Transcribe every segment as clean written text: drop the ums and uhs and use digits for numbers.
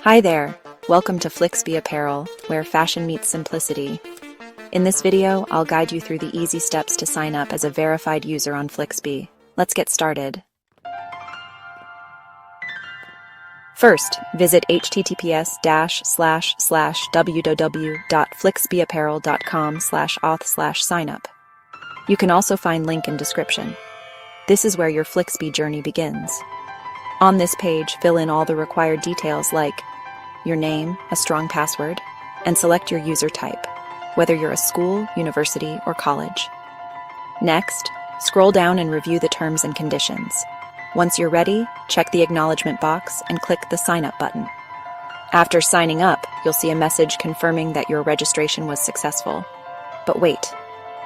Hi there! Welcome to Flicksbee Apparel, where fashion meets simplicity. In this video, I'll guide you through the easy steps to sign up as a verified user on Flicksbee. Let's get started. First, visit https://www.flicksbeeapparel.com/auth/signup. You can also find link in description. This is where your Flicksbee journey begins. On this page, fill in all the required details like your name, a strong password, and select your user type, whether you're a school, university, or college. Next, scroll down and review the terms and conditions. Once you're ready, check the acknowledgement box and click the Sign Up button. After signing up, you'll see a message confirming that your registration was successful. But wait,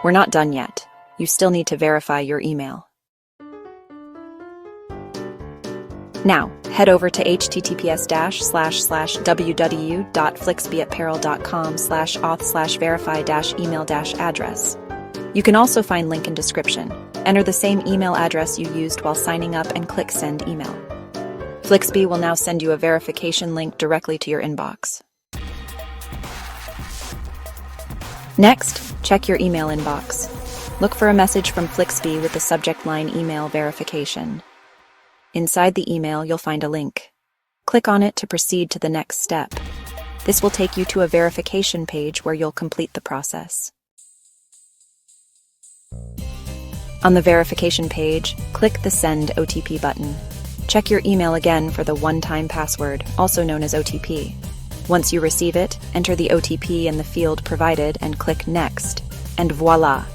we're not done yet. You still need to verify your email. Now, head over to https://www.flicksbeeapparel.com/auth/verify-email-address. You can also find link in description. Enter the same email address you used while signing up and click Send Email. Flicksbee will now send you a verification link directly to your inbox. Next, check your email inbox. Look for a message from Flicksbee with the subject line Email Verification. Inside the email, you'll find a link. Click on it to proceed to the next step. This will take you to a verification page where you'll complete the process. On the verification page, click the Send OTP button. Check your email again for the one-time password, also known as OTP. Once you receive it, enter the OTP in the field provided and click Next. And voila!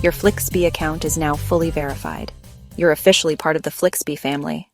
Your Flicksbee account is now fully verified. You're officially part of the Flicksbee family.